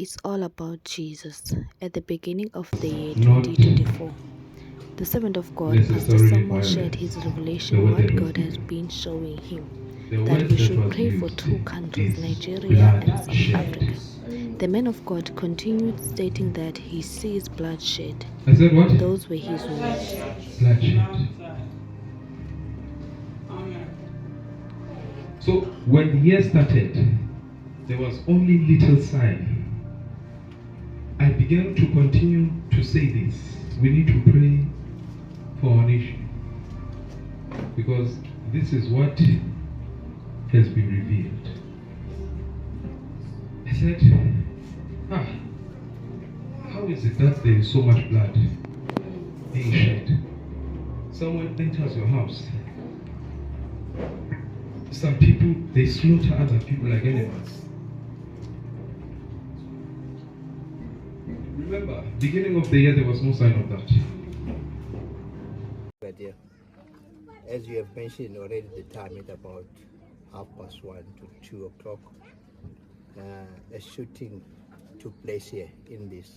It's all about Jesus. At the beginning of the year Not 2024, the servant of God, Pastor necessarily Samuel, shared his violence. The revelation word what that was God has given. been showing him, The that word we that should was pray for used two countries, is Nigeria and blood South shed. Africa. The man of God continued stating that he sees bloodshed. I said what? Those were his words. Bloodshed. So when the year started, there was only little sign. I began to continue to say this. We need to pray for our nation. Because this is what has been revealed. I said, how is it that there is so much blood being shed? Someone enters your house. Some people, they slaughter other people like animals. Remember, beginning of the year, there was no sign of that. But yeah, as you have mentioned already, the time is about 1:30 to 2 o'clock. A shooting took place here in this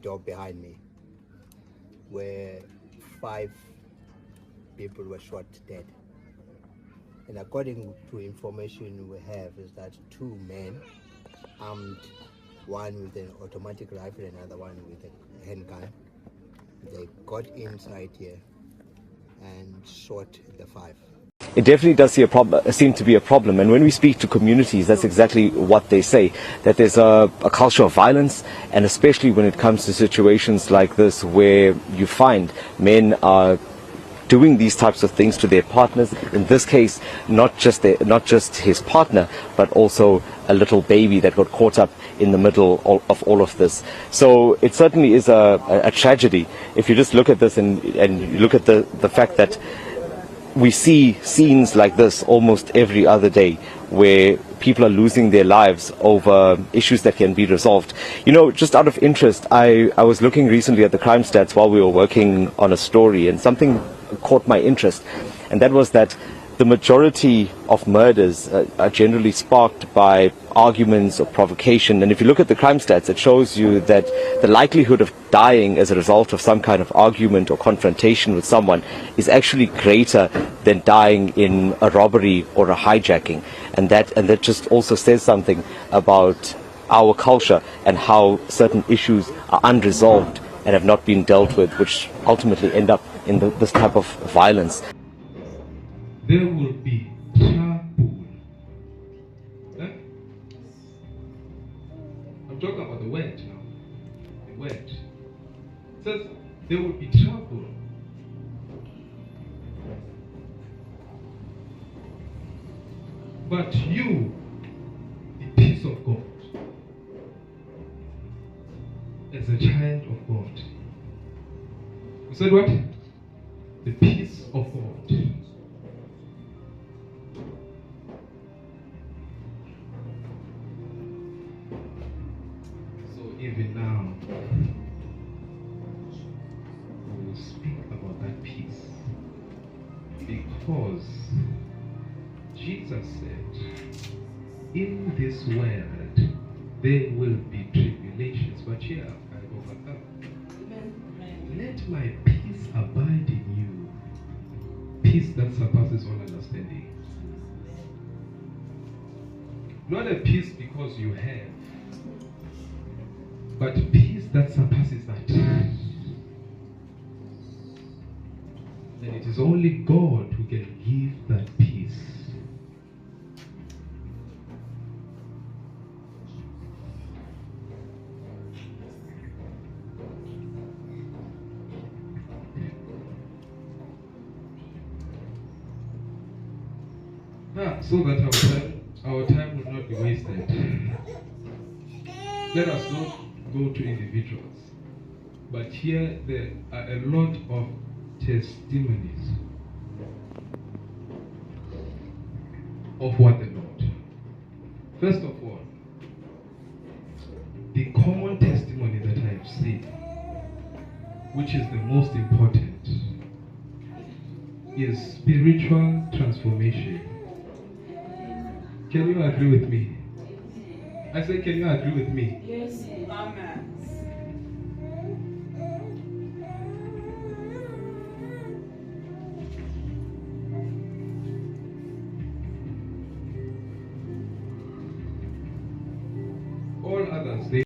door behind me, where 5 people were shot dead. And according to information we have, is that 2 men armed, one with an automatic rifle and another one with a handgun, they got inside here and shot the 5. It definitely does seem to be a problem. And when we speak to communities, that's exactly what they say, that there's a culture of violence, and especially when it comes to situations like this where you find men are doing these types of things to their partners. In this case, not just his partner, but also a little baby that got caught up in the middle of all of this. So it certainly is a tragedy. If you just look at this and you look at the fact that we see scenes like this almost every other day, where people are losing their lives over issues that can be resolved. You know, just out of interest, I was looking recently at the crime stats while we were working on a story, and something caught my interest, and that was that the majority of murders are generally sparked by arguments or provocation. And if you look at the crime stats, it shows you that the likelihood of dying as a result of some kind of argument or confrontation with someone is actually greater than dying in a robbery or a hijacking. And that just also says something about our culture and how certain issues are unresolved and have not been dealt with, which ultimately end up in this type of violence. There will be trouble. I'm talking about the word now. The word. It says there will be trouble. But you, the peace of God, as a child of God. You said what? The peace of God. Even now, we will speak about that peace, because Jesus said, in this world there will be tribulations, but here I overcome. Let my peace abide in you, peace that surpasses all understanding. Not a peace because you have, but peace that surpasses that. And it is only God who can give that peace. So that our time would not be wasted. Let us not go to individuals, but here there are a lot of testimonies of what the Lord. First of all, the common testimony that I have seen, which is the most important, is spiritual transformation. Can you agree with me? I say, can you agree with me? Yes. Amen. All others, they